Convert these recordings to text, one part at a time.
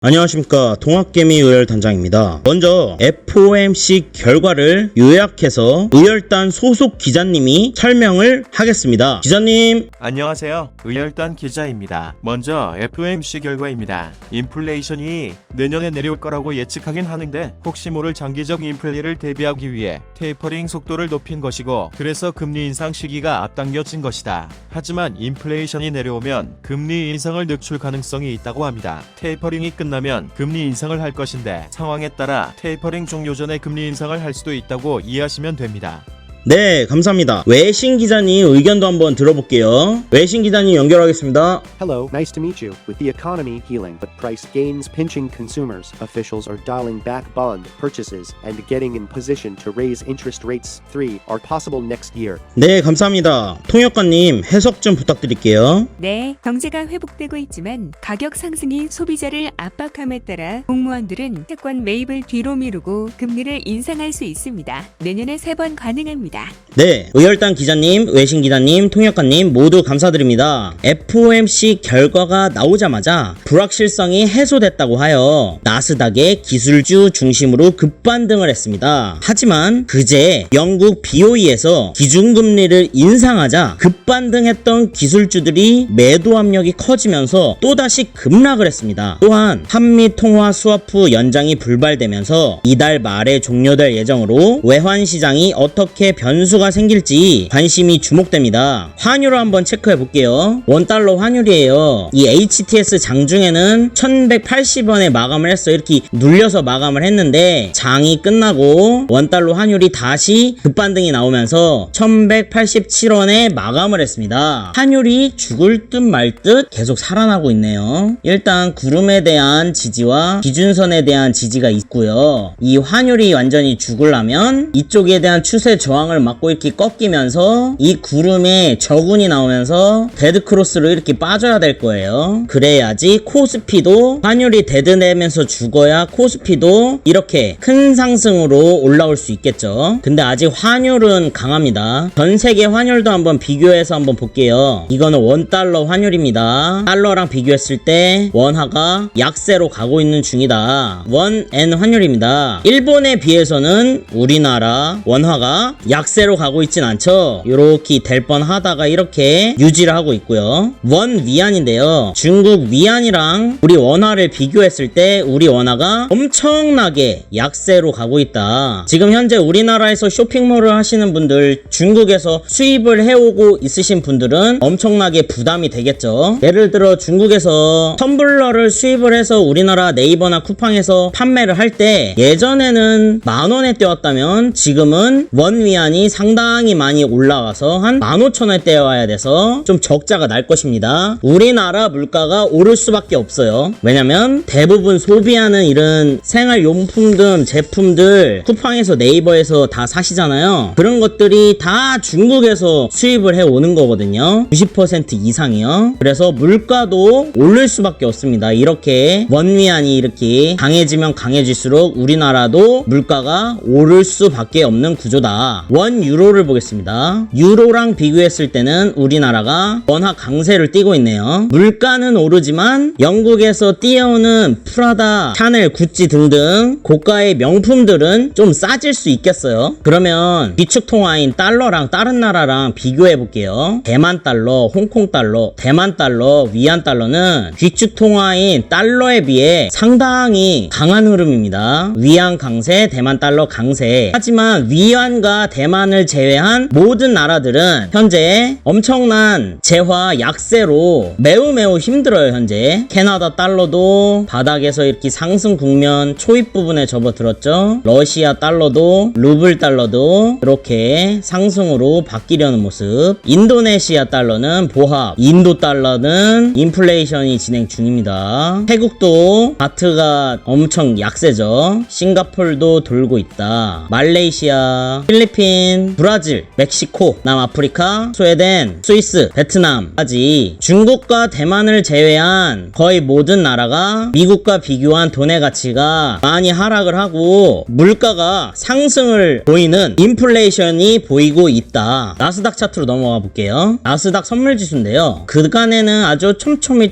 안녕하십니까, 동학개미 의열단장입니다. 먼저 FOMC 결과를 요약해서 의열단 소속 기자님이 설명을 하겠습니다. 기자님. 안녕하세요. 의열단 기자입니다. 먼저 FOMC 결과입니다. 인플레이션이 내년에 내려올 거라고 예측하긴 하는데 혹시 모를 장기적 인플레를 대비하기 위해 테이퍼링 속도를 높인 것이고, 그래서 금리 인상 시기가 앞당겨진 것이다. 하지만 인플레이션이 내려오면 금리 인상을 늦출 가능성이 있다고 합니다. 테이퍼링이 끝나면 금리 인상을 할 것인데 상황에 따라 테이퍼링 종료 전에 금리 인상을 할 수도 있다고 이해하시면 됩니다. 네, 감사합니다. 외신 기자님 의견도 한번 들어볼게요. 외신 기자님 연결하겠습니다. Hello, nice to meet you. With the economy healing but price gains pinching consumers, officials are dialing back bond purchases and getting in position to raise interest rates. 3 are possible next year. 네, 감사합니다. 통역관님 해석 좀 부탁드릴게요. 네, 경제가 회복되고 있지만 가격 상승이 소비자를 압박함에 따라 공무원들은 채권 매입을 뒤로 미루고 금리를 인상할 수 있습니다. 내년에 3번 가능합니다. 네, 의열단 기자님, 외신 기자님, 통역관님 모두 감사드립니다. FOMC 결과가 나오자마자 불확실성이 해소됐다고 하여 나스닥의 기술주 중심으로 급반등을 했습니다. 하지만 그제 영국 BOE에서 기준금리를 인상하자 급반등했던 기술주들이 매도 압력이 커지면서 또다시 급락을 했습니다. 또한 한미 통화 스와프 연장이 불발되면서 이달 말에 종료될 예정으로 외환시장이 어떻게 변수가 생길지 관심이 주목됩니다. 환율을 한번 체크해 볼게요. 원달러 환율이에요. 이 HTS 장중에는 1180원에 마감을 했어요. 이렇게 눌려서 마감을 했는데 장이 끝나고 원달러 환율이 다시 급반등이 나오면서 1187원에 마감을 했습니다. 환율이 죽을 듯 말 듯 계속 살아나고 있네요. 일단 구름에 대한 지지와 기준선에 대한 지지가 있고요. 이 환율이 완전히 죽으려면 이쪽에 대한 추세 저항을 맞고 이렇게 꺾이면서 이 구름에 저군이 나오면서 데드크로스로 이렇게 빠져야 될 거예요. 그래야지 코스피도 환율이 데드내면서 죽어야 코스피도 이렇게 큰 상승으로 올라올 수 있겠죠. 근데 아직 환율은 강합니다. 전 세계 환율도 한번 비교해서 한번 볼게요. 이거는 원달러 환율입니다. 달러랑 비교했을 때 원화가 약세로 가고 있는 중이다. 원엔 환율입니다. 일본에 비해서는 우리나라 원화가 약세로 가고 있진 않죠. 요렇게 될 뻔하다가 이렇게 유지를 하고 있고요. 원 위안인데요, 중국 위안이랑 우리 원화를 비교했을 때 우리 원화가 엄청나게 약세로 가고 있다. 지금 현재 우리나라에서 쇼핑몰을 하시는 분들, 중국에서 수입을 해오고 있으신 분들은 엄청나게 부담이 되겠죠. 예를 들어 중국에서 텀블러를 수입을 해서 우리나라 네이버나 쿠팡에서 판매를 할 때 예전에는 만원에 떼었다면 지금은 원 위안이 상당히 많이 올라와서 한 15,000원대에 와야 돼서 좀 적자가 날 것입니다. 우리나라 물가가 오를 수밖에 없어요. 왜냐면 대부분 소비하는 이런 생활용품 등 제품들 쿠팡에서 네이버에서 다 사시잖아요. 그런 것들이 다 중국에서 수입을 해오는 거거든요. 90% 이상이요. 그래서 물가도 오를 수밖에 없습니다. 이렇게 원위안이 이렇게 강해지면 강해질수록 우리나라도 물가가 오를 수밖에 없는 구조다. 원 유로를 보겠습니다. 유로랑 비교했을 때는 우리나라가 원화 강세를 띠고 있네요. 물가는 오르지만 영국에서 띄어오는 프라다, 샤넬, 구찌 등등 고가의 명품들은 좀 싸질 수 있겠어요. 그러면 비축통화인 달러랑 다른 나라랑 비교해 볼게요. 대만 달러, 홍콩 달러, 대만 달러, 위안 달러는 비축통화인 달러에 비해 상당히 강한 흐름입니다. 위안 강세, 대만 달러 강세. 하지만 위안과 대만을 제외한 모든 나라들은 현재 엄청난 재화 약세로 매우 힘들어요. 현재 캐나다 달러도 바닥에서 이렇게 상승 국면 초입 부분에 접어들었죠. 러시아 달러도, 루블 달러도 이렇게 상승으로 바뀌려는 모습. 인도네시아 달러는 보합, 인도 달러는 인플레이션이 진행 중입니다. 태국도 바트가 엄청 약세죠. 싱가폴도 돌고 있다. 말레이시아, 필리핀 아르헨틴, 브라질, 멕시코, 남아프리카, 스웨덴, 스위스, 베트남까지 중국과 대만을 제외한 거의 모든 나라가 미국과 비교한 돈의 가치가 많이 하락을 하고 물가가 상승을 보이는 인플레이션이 보이고 있다. 나스닥 차트로 넘어가 볼게요. 나스닥 선물지수인데요. 그간에는 아주 촘촘히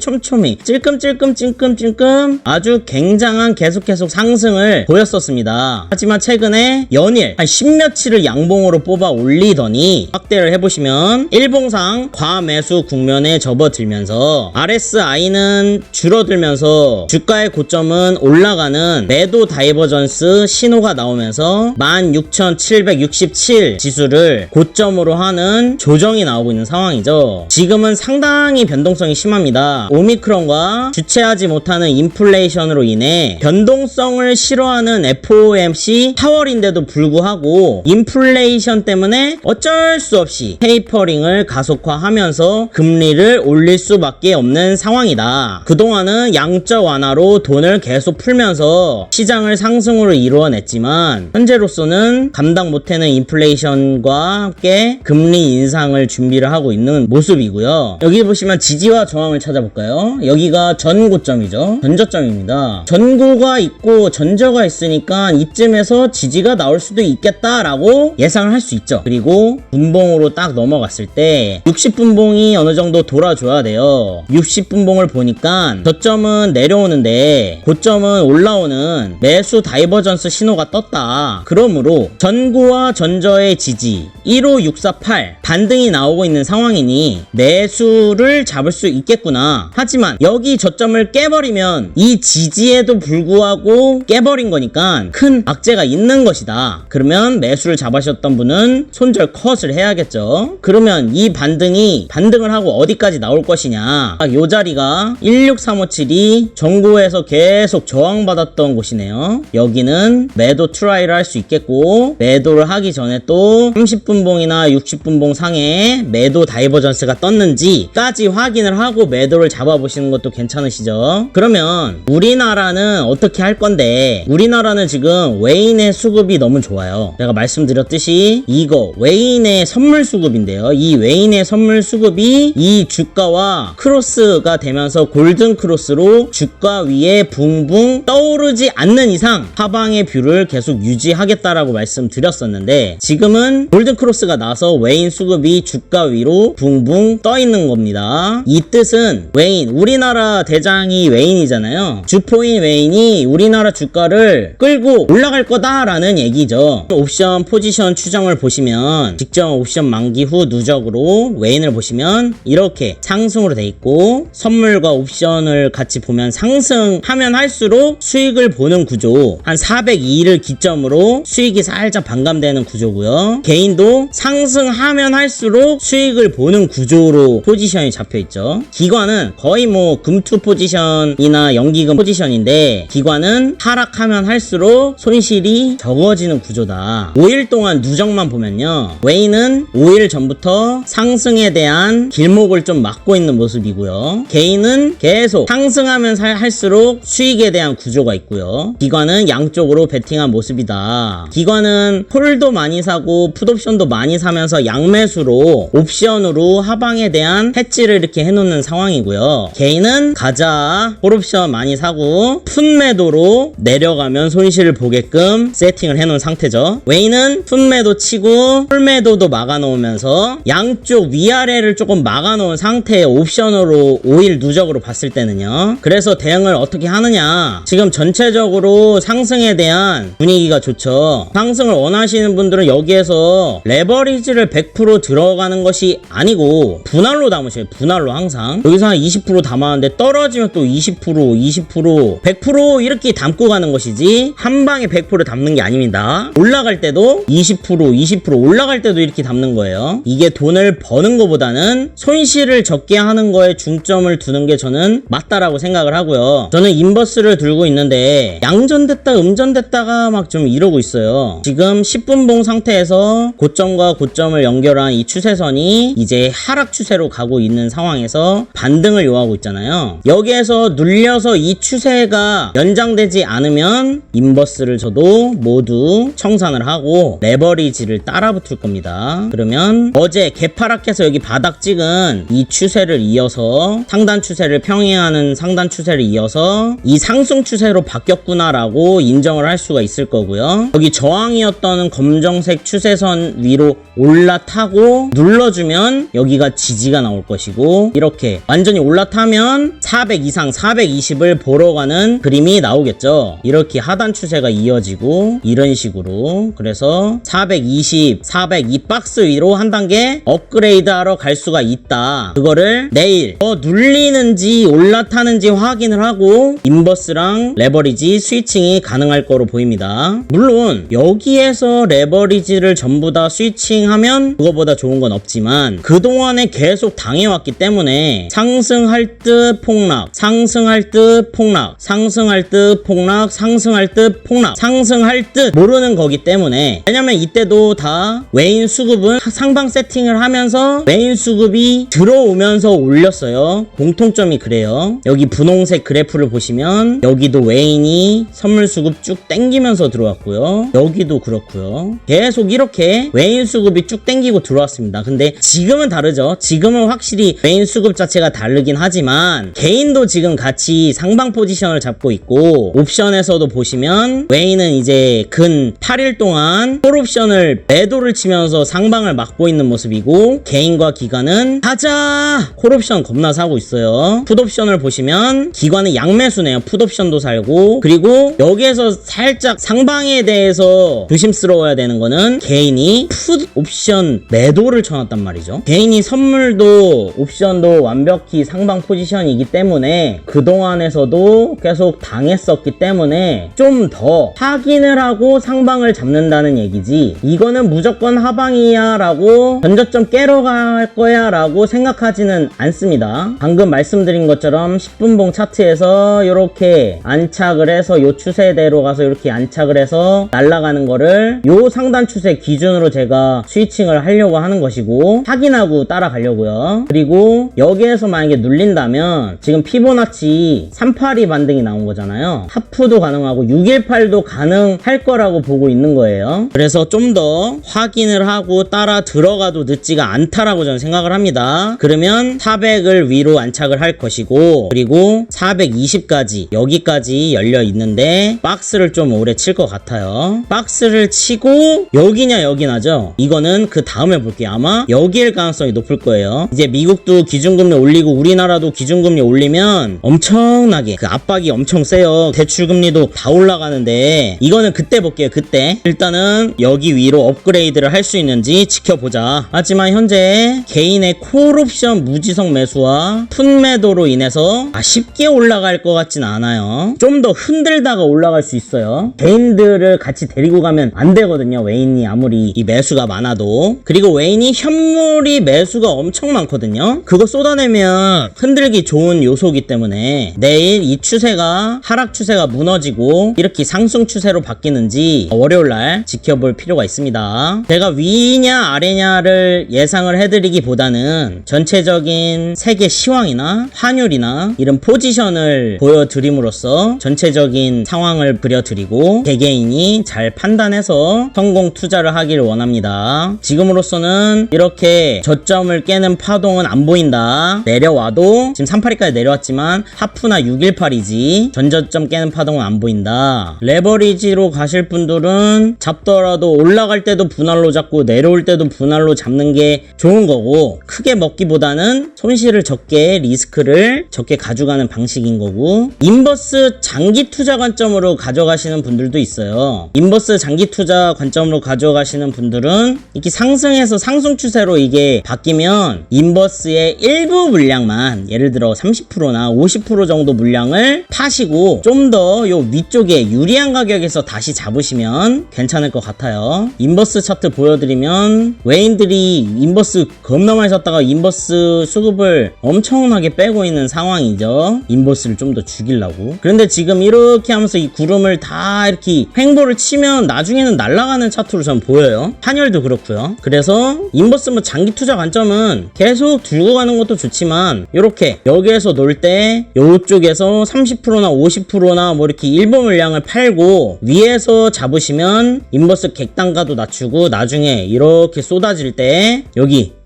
찔끔찔끔 아주 굉장한 계속 상승을 보였었습니다. 하지만 최근에 연일 한 10며칠을 양봉으로 뽑아 올리더니 확대를 해보시면 일봉상 과매수 국면에 접어들면서 RSI는 줄어들면서 주가의 고점은 올라가는 매도 다이버전스 신호가 나오면서 16,767 지수를 고점으로 하는 조정이 나오고 있는 상황이죠. 지금은 상당히 변동성이 심합니다. 오미크론과 주체하지 못하는 인플레이션으로 인해 변동성을 싫어하는 FOMC 4월인데도 불구하고 인플레이션 때문에 어쩔 수 없이 테이퍼링을 가속화하면서 금리를 올릴 수밖에 없는 상황이다. 그동안은 양적 완화로 돈을 계속 풀면서 시장을 상승으로 이루어냈지만 현재로서는 감당 못하는 인플레이션과 함께 금리 인상을 준비를 하고 있는 모습이고요. 여기 보시면 지지와 저항을 찾아볼까요? 여기가 전고점이죠. 전저점입니다. 전고가 있고 전저가 있으니까 이쯤에서 지지가 나올 수도 있겠다라고 예상을 할 수 있죠. 그리고 분봉으로 딱 넘어갔을 때 60분봉이 어느 정도 돌아줘야 돼요. 60분봉을 보니까 저점은 내려오는데 고점은 올라오는 매수 다이버전스 신호가 떴다. 그러므로 전고와 전저의 지지 15648 반등이 나오고 있는 상황이니 매수를 잡을 수 있겠구나. 하지만 여기 저점을 깨버리면 이 지지에도 불구하고 깨버린 거니까 큰 악재가 있는 것이다. 그러면 매수를 잡으셨던 분은 손절 컷을 해야겠죠. 그러면 이 반등을 하고 어디까지 나올 것이냐. 이 자리가 16357이 전고에서 계속 저항받았던 곳이네요. 여기는 매도 트라이를 할 수 있겠고 매도를 하기 전에 또 30분봉이나 60분봉 상에 매도 다이버전스가 떴는지까지 확인을 하고 매도를 잡아보시는 것도 괜찮으시죠. 그러면 우리나라는 어떻게 할 건데, 우리나라는 지금 외인의 수급이 너무 좋아요. 제가 말씀드렸듯이 이거 외인의 선물 수급인데요. 이 외인의 선물 수급이 이 주가와 크로스가 되면서 골든 크로스로 주가 위에 붕붕 떠오르지 않는 이상 하방의 뷰를 계속 유지하겠다라고 말씀드렸었는데 지금은 골든 크로스가 나서 외인 수급이 주가 위로 붕붕 떠 있는 겁니다. 이 뜻은 외인, 우리나라 대장이 외인이잖아요. 주포인 외인이 우리나라 주가를 끌고 올라갈 거다라는 얘기죠. 옵션 포지션 추정을 보시면 직전 옵션 만기 후 누적으로 외인을 보시면 이렇게 상승으로 돼 있고 선물과 옵션을 같이 보면 상승하면 할수록 수익을 보는 구조, 한 402를 기점으로 수익이 살짝 반감되는 구조고요. 개인도 상승하면 할수록 수익을 보는 구조로 포지션이 잡혀 있죠. 기관은 거의 뭐 금투 포지션이나 연기금 포지션인데 기관은 하락하면 할수록 손실이 적어지는 구조다. 5일 동안 누적만 보면요, 외인은 5일 전부터 상승에 대한 길목을 좀 막고 있는 모습이고요. 개인은 계속 상승하면 할수록 수익에 대한 구조가 있고요. 기관은 양쪽으로 베팅한 모습이다. 기관은 콜도 많이 사고 풋옵션도 많이 사면서 양매수로 옵션으로 하방에 대한 해지를 이렇게 해놓는 상황이고요. 개인은 가자 콜옵션 많이 사고 풋매도로 내려가면 손실을 보게끔 세팅을 해놓은 상태죠. 외인은 풋매도 치고 콜매도도 막아놓으면서 양쪽 위아래를 조금 막아놓은 상태의 옵션으로 5일 누적으로 봤을 때는요. 그래서 대응을 어떻게 하느냐, 지금 전체적으로 상승에 대한 분위기가 좋죠. 상승을 원하시는 분들은 여기에서 레버리지를 100% 들어가는 것이 아니고 분할로 담으셔요. 분할로 항상 여기서 한 20% 담았는데 떨어지면 또 20%, 100% 이렇게 담고 가는 것이지 한 방에 100% 담는 게 아닙니다. 올라갈 때도 20% 올라갈 때도 이렇게 담는 거예요. 이게 돈을 버는 것보다는 손실을 적게 하는 거에 중점을 두는 게 저는 맞다라고 생각을 하고요. 저는 인버스를 들고 있는데 양전됐다 음전됐다가 막 좀 이러고 있어요. 지금 10분봉 상태에서 고점과 고점을 연결한 이 추세선이 이제 하락 추세로 가고 있는 상황에서 반등을 요하고 있잖아요. 여기에서 눌려서 이 추세가 연장되지 않으면 인버스를 저도 모두 청산을 하고 레버리지를 따라 붙을 겁니다. 그러면 어제 개파락해서 여기 바닥 찍은 이 추세를 이어서 상단 추세를 평행하는 상단 추세를 이어서 이 상승 추세로 바뀌었구나 라고 인정을 할 수가 있을 거고요. 여기 저항이었던 검정색 추세선 위로 올라타고 눌러주면 여기가 지지가 나올 것이고, 이렇게 완전히 올라타면 400 이상 420을 보러 가는 그림이 나오겠죠. 이렇게 하단 추세가 이어지고 이런 식으로, 그래서 420, 402 박스 위로 한 단계 업그레이드 하러 갈 수가 있다. 그거를 내일 눌리는지 올라타는지 확인을 하고 인버스랑 레버리지 스위칭이 가능할 거로 보입니다. 물론 여기에서 레버리지를 전부 다 스위칭하면 그거보다 좋은 건 없지만 그동안에 계속 당해왔기 때문에 상승할 듯 폭락, 상승할 듯 폭락, 상승할 듯 폭락, 상승할 듯 폭락, 상승할 듯 모르는 거기 때문에, 왜냐면 이때도 다 웨인 수급은 상방 세팅을 하면서 웨인 수급이 들어오면서 올렸어요. 공통점이 그래요. 여기 분홍색 그래프를 보시면 여기도 웨인이 선물 수급 쭉 땡기면서 들어왔고요. 여기도 그렇고요. 계속 이렇게 웨인 수급이 쭉 땡기고 들어왔습니다. 근데 지금은 다르죠. 지금은 확실히 웨인 수급 자체가 다르긴 하지만 개인도 지금 같이 상방 포지션을 잡고 있고, 옵션에서도 보시면 웨인은 이제 근 8일 동안 콜옵션을 매도를 치면서 상방을 막고 있는 모습이고, 개인과 기관은 가자 콜옵션 겁나 사고 있어요. 풋옵션을 보시면 기관은 양매수네요. 풋옵션도 살고, 그리고 여기에서 살짝 상방에 대해서 조심스러워야 되는 거는 개인이 풋옵션 매도를 쳐놨단 말이죠. 개인이 선물도 옵션도 완벽히 상방 포지션이기 때문에 그동안에서도 계속 당했었기 때문에 좀 더 확인을 하고 상방을 잡는다는 얘기지, 이거는 무조건 하방이야 라고 전저점 깨러 갈 거야 라고 생각하지는 않습니다. 방금 말씀드린 것처럼 10분봉 차트에서 이렇게 안착을 해서 요 추세대로 가서 이렇게 안착을 해서 날아가는 거를 요 상단 추세 기준으로 제가 스위칭을 하려고 하는 것이고, 확인하고 따라가려고요. 그리고 여기에서 만약에 눌린다면 지금 피보나치 382 반등이 나온 거잖아요. 하프도 가능하고 618도 가능할 거라고 보고 있는 거예요. 그래서 좀 더 확인을 하고 따라 들어가도 늦지가 않다라고 저는 생각을 합니다. 그러면 400을 위로 안착을 할 것이고, 그리고 420까지 여기까지 열려 있는데 박스를 좀 오래 칠 것 같아요. 박스를 치고 여기냐 여기나죠. 이거는 그 다음에 볼게요. 아마 여기일 가능성이 높을 거예요. 이제 미국도 기준금리 올리고 우리나라도 기준금리 올리면 엄청나게 그 압박이 엄청 세요. 대출금리도 다 올라가는데 이거는 그때 볼게요. 그때 일단은 여기 위로 업그레이드를 할 수 있는지 지켜보자. 하지만 현재 개인의 콜옵션 무지성 매수와 풋 매도로 인해서 쉽게 올라갈 것 같진 않아요. 좀 더 흔들다가 올라갈 수 있어요. 개인들을 같이 데리고 가면 안 되거든요. 웨인이 아무리 이 매수가 많아도. 그리고 웨인이 현물이 매수가 엄청 많거든요. 그거 쏟아내면 흔들기 좋은 요소이기 때문에 내일 이 추세가 하락 추세가 무너지고 이렇게 상승 추세로 바뀌는지 월요일날 지켜볼 필요가 있습니다. 제가 위냐 아래냐를 예상을 해드리기보다는 전체적인 세계 시황이나 환율이나 이런 포지션을 보여드림으로써 전체적인 상황을 그려드리고 개개인이 잘 판단해서 성공 투자를 하기를 원합니다. 지금으로서는 이렇게 저점을 깨는 파동은 안 보인다. 내려와도 지금 382까지 내려왔지만 하프나 618이지 전저점 깨는 파동은 안 보인다. 레버리지로 가실 분들은 잡더라도 올라갈 때도 분할로 잡고 내려올 때도 분할로 잡는 게 좋은 거고, 크게 먹기보다는 손실을 적게 리스크를 적게 가져가는 방식인 거고, 인버스 장기 투자 관점으로 가져가시는 분들도 있어요. 인버스 장기 투자 관점으로 가져가시는 분들은 이렇게 상승해서 상승 추세로 이게 바뀌면 인버스의 일부 물량만, 예를 들어 30%나 50% 정도 물량을 파시고 좀 더 요 위쪽에 유리한 가격에서 다시 잡으시면 괜찮을 것 같아요. 인버스 차트 보여드리면 웨인들이 인버스 겁나 많이 샀다가 인버스 수급을 엄청나게 빼고 있는 상황이죠. 인버스를 좀 더 죽이려고. 그런데 지금 이렇게 하면서 이 구름을 다 이렇게 횡보를 치면 나중에는 날아가는 차트로 저는 보여요. 환율도 그렇고요. 그래서 인버스 뭐 장기 투자 관점은 계속 들고 가는 것도 좋지만 이렇게 여기에서 놀 때 이쪽에서 30%나 50%나 뭐 이렇게 일부 물량을 팔고 위에서 잡으시면 인버스 객단 객단가도 낮추고 나중에 이렇게 쏟아질 때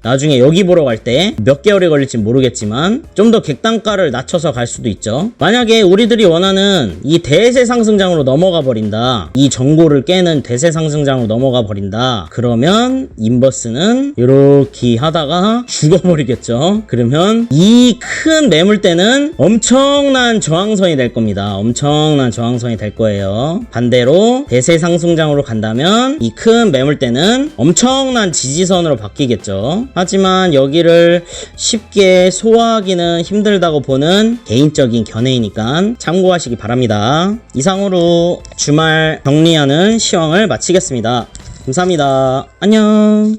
나중에 여기 보러 갈 때 몇 개월이 걸릴지 모르겠지만 좀 더 객단가를 낮춰서 갈 수도 있죠. 만약에 우리들이 원하는 이 대세 상승장으로 넘어가 버린다, 이 정고를 깨는 대세 상승장으로 넘어가 버린다, 그러면 인버스는 이렇게 하다가 죽어버리겠죠. 그러면 이 큰 매물대는 엄청난 저항선이 될 겁니다. 엄청난 저항선이 될 거예요. 반대로 대세 상승장으로 간다면 이 큰 매물대는 엄청난 지지선으로 바뀌겠죠. 하지만 여기를 쉽게 소화하기는 힘들다고 보는 개인적인 견해이니까 참고하시기 바랍니다. 이상으로 주말 정리하는 시황을 마치겠습니다. 감사합니다. 안녕.